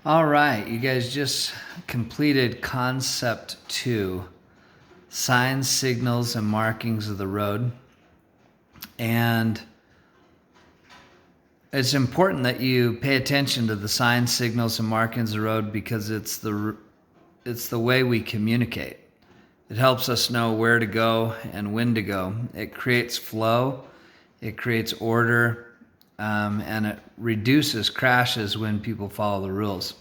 All right, you guys just completed concept 2, signs, signals, and markings of the road. And it's important that you pay attention to the signs, signals, and markings of the road because it's the way we communicate. It helps us know where to go and when to go. It creates flow, it creates order, and it reduces crashes when people follow the rules.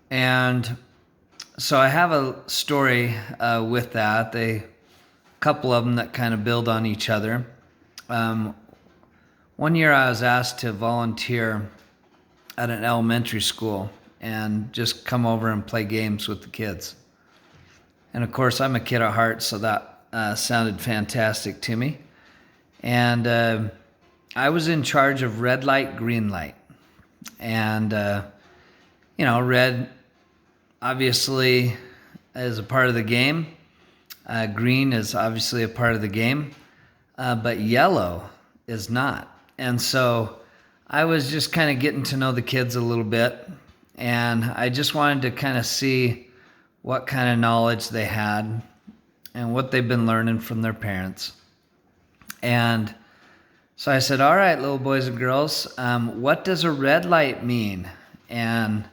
And so I have a story with that. A couple of them that kind of build on each other. Um, One year I was asked to volunteer at an elementary school and just come over and play games with the kids. And of course, I'm a kid at heart, so that sounded fantastic to me. And I was in charge of red light, green light. And, red obviously is a part of the game. Green is obviously a part of the game, but yellow is not. And so I was just kind of getting to know the kids a little bit, and I just wanted to kind of see what kind of knowledge they had and what they've been learning from their parents. And so I said, all right, little boys and girls, what does a red light mean? And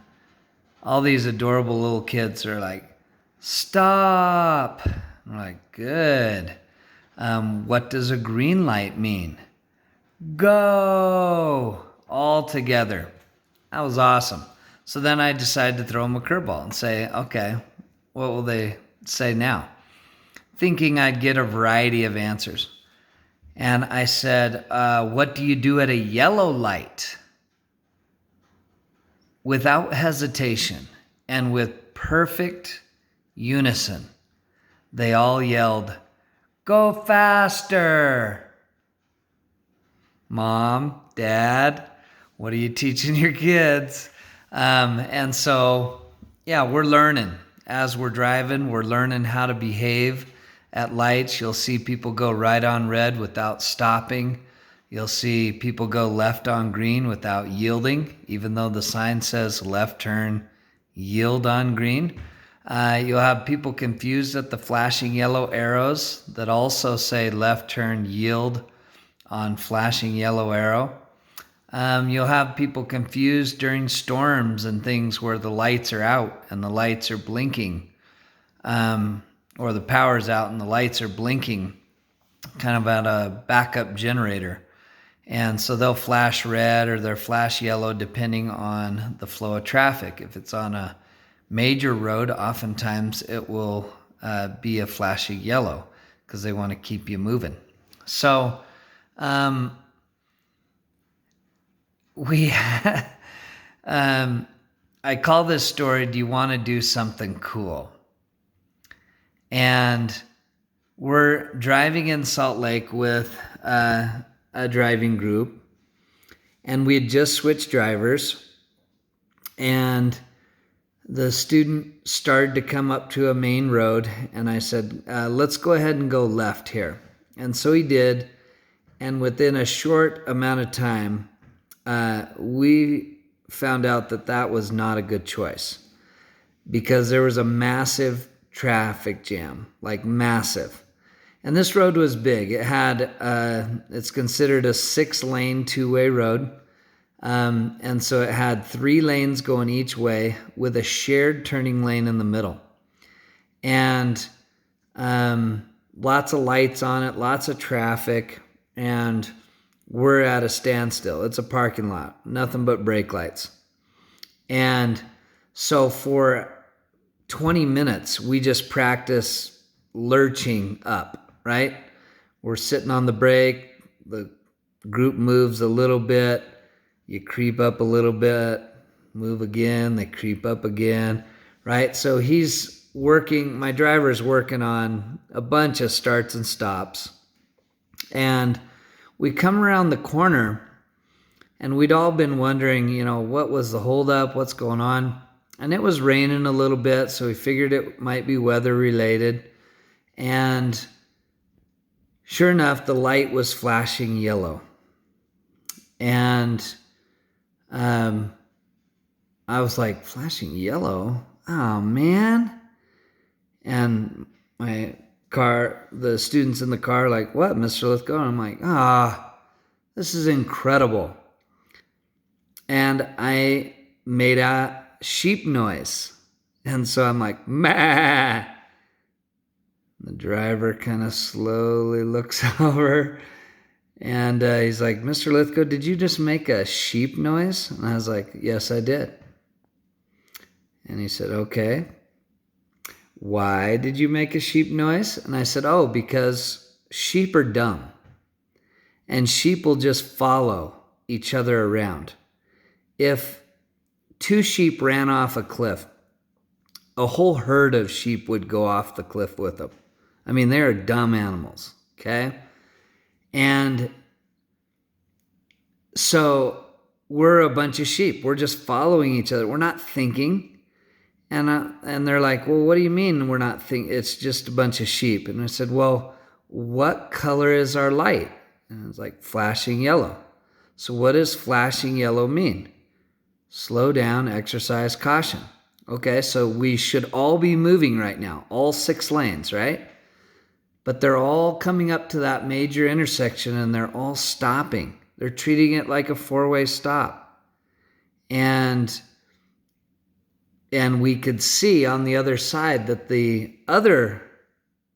all these adorable little kids are like, stop. I'm like, good. What does a green light mean? Go. All together. That was awesome. So then I decided to throw them a curveball and say, okay, what will they say now? Thinking I'd get a variety of answers. And I said, what do you do at a yellow light? Without hesitation and with perfect unison, they all yelled, go faster. Mom, Dad, what are you teaching your kids? And so, we're learning. As we're driving, we're learning how to behave at lights. You'll see people go right on red without stopping. You'll see people go left on green without yielding, even though the sign says left turn, yield on green. You'll have people confused at the flashing yellow arrows that also say left turn, yield on flashing yellow arrow. You'll have people confused during storms and things where the lights are out and the lights are blinking, or the power's out and the lights are blinking, kind of at a backup generator. And so they'll flash red or they'll flash yellow depending on the flow of traffic. If it's on a major road, oftentimes it will be a flashing yellow because they want to keep you moving. So I call this story, Do You Want to Do Something Cool? And we're driving in Salt Lake with a driving group, and we had just switched drivers, and the student started to come up to a main road, and I said, let's go ahead and go left here. And so he did, and within a short amount of time, we found out that that was not a good choice because there was a massive traffic jam, like massive. And this road was big. It had, it's considered a 6-lane two-way road. And so it had 3 lanes going each way with a shared turning lane in the middle. And lots of lights on it, lots of traffic, and we're at a standstill. It's a parking lot, nothing but brake lights. And so for 20 minutes, we just practice lurching up. Right? We're sitting on the brake. The group moves a little bit. You creep up a little bit, move again. They creep up again. Right? So he's working, my driver's working on a bunch of starts and stops. And we come around the corner and we'd all been wondering, what was the holdup? What's going on? And it was raining a little bit, so we figured it might be weather related. And sure enough, the light was flashing yellow. And I was like, flashing yellow? Oh, man. And the students in the car, like, what, Mr. Lithgow? And I'm like, this is incredible. And I made a sheep noise. And so I'm like, "Meh." The driver kind of slowly looks over and he's like, Mr. Lithgow, did you just make a sheep noise? And I was like, yes, I did. And he said, okay. Why did you make a sheep noise? And I said, oh, because sheep are dumb. And sheep will just follow each other around. If two sheep ran off a cliff, a whole herd of sheep would go off the cliff with them. I mean, they are dumb animals, okay? And so we're a bunch of sheep. We're just following each other. We're not thinking. And they're like, well, what do you mean we're not thinking? It's just a bunch of sheep. And I said, well, what color is our light? And it's like flashing yellow. So what does flashing yellow mean? Slow down, exercise caution. Okay, so we should all be moving right now, all 6 lanes, right? But they're all coming up to that major intersection and they're all stopping. They're treating it like a 4-way stop. And we could see on the other side that the other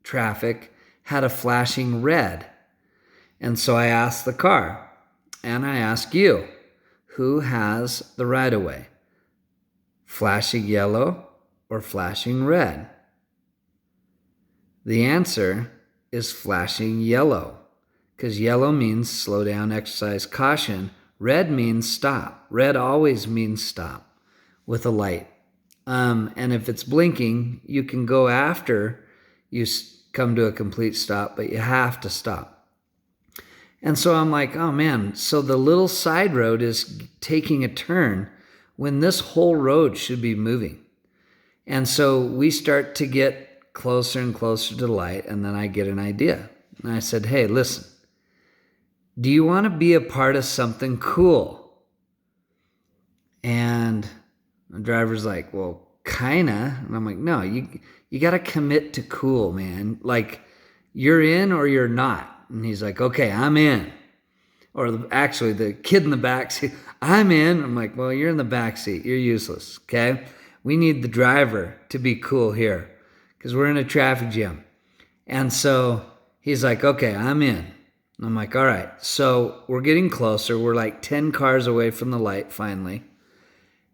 traffic had a flashing red. And so I asked the car, and I ask you, who has the right-of-way? Flashing yellow or flashing red? The answer is flashing yellow, because yellow means slow down, exercise caution. Red means stop. Red always means stop with a light. And if it's blinking, you can go after you come to a complete stop, but you have to stop. And so I'm like, oh man, so the little side road is taking a turn when this whole road should be moving. And so we start to get closer and closer to the light, and then I get an idea. And I said, hey, listen, do you want to be a part of something cool? And the driver's like, well, kinda. And I'm like, no, you got to commit to cool, man. Like, you're in or you're not. And he's like, okay, I'm in. Or actually, the kid in the back seat, I'm in. I'm like, well, you're in the back seat. You're useless, okay? We need the driver to be cool here because we're in a traffic jam. And so he's like, okay, I'm in. And I'm like, all right. So we're getting closer. We're like 10 cars away from the light finally.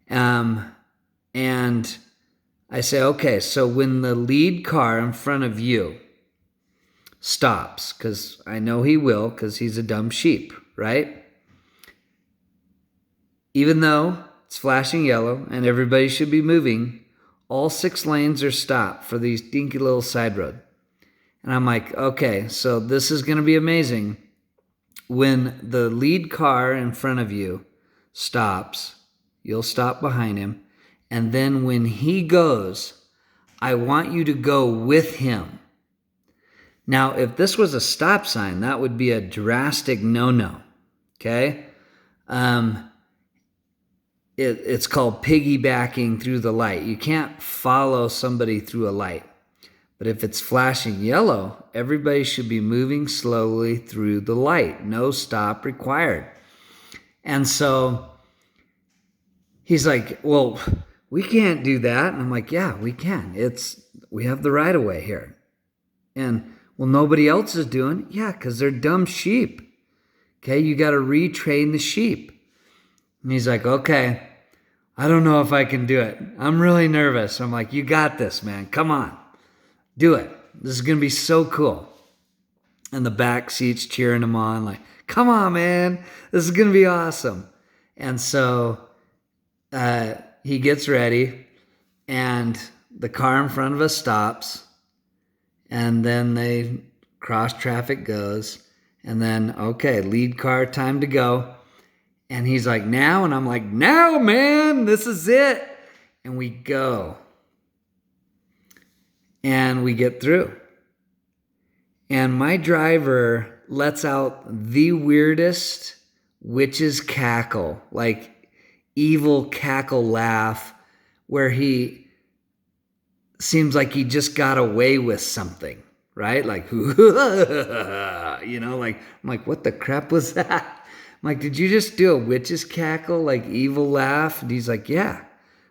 And I say, okay, so when the lead car in front of you stops, because I know he will, because he's a dumb sheep, right? Even though it's flashing yellow and everybody should be moving, all 6 lanes are stopped for these dinky little side road. And I'm like, okay, so this is going to be amazing. When the lead car in front of you stops, you'll stop behind him. And then when he goes, I want you to go with him. Now, if this was a stop sign, that would be a drastic no-no, okay? It's called piggybacking through the light. You can't follow somebody through a light. But if it's flashing yellow, everybody should be moving slowly through the light. No stop required. And so he's like, well, we can't do that. And I'm like, yeah, we can. We have the right of way here. And well, nobody else is doing it. Yeah, because they're dumb sheep. Okay, you got to retrain the sheep. And he's like, okay, I don't know if I can do it. I'm really nervous. I'm like, you got this, man. Come on. Do it. This is going to be so cool. And the back seat's cheering him on, like, come on, man. This is going to be awesome. And so he gets ready, and the car in front of us stops. And then they cross traffic goes. And then, okay, lead car, time to go. And he's like, now? And I'm like, now, man, this is it. And we go. And we get through. And my driver lets out the weirdest witch's cackle. Like, evil cackle laugh where he seems like he just got away with something, right? Like, you know, like, I'm like, what the crap was that? I'm like, did you just do a witch's cackle, like evil laugh? And he's like, yeah.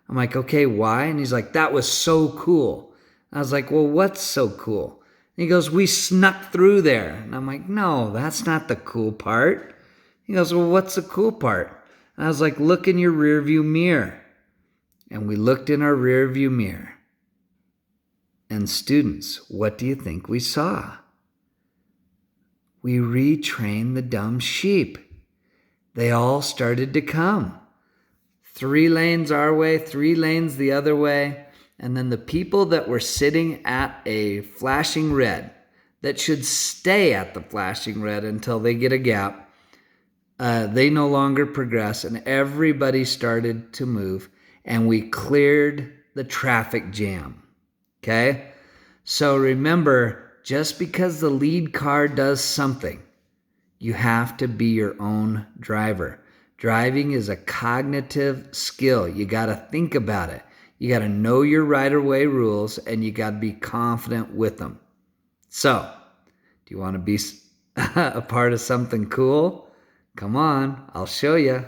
I'm like, okay, why? And he's like, that was so cool. I was like, well, what's so cool? And he goes, we snuck through there. And I'm like, no, that's not the cool part. He goes, well, what's the cool part? And I was like, look in your rearview mirror. And we looked in our rearview mirror. And students, what do you think we saw? We retrained the dumb sheep. They all started to come. 3 lanes our way, 3 lanes the other way. And then the people that were sitting at a flashing red, that should stay at the flashing red until they get a gap, they no longer progress, and everybody started to move, and we cleared the traffic jam. Okay? So remember, just because the lead car does something, you have to be your own driver. Driving is a cognitive skill. You got to think about it. You got to know your right-of-way rules, and you got to be confident with them. So, do you want to be a part of something cool? Come on, I'll show you.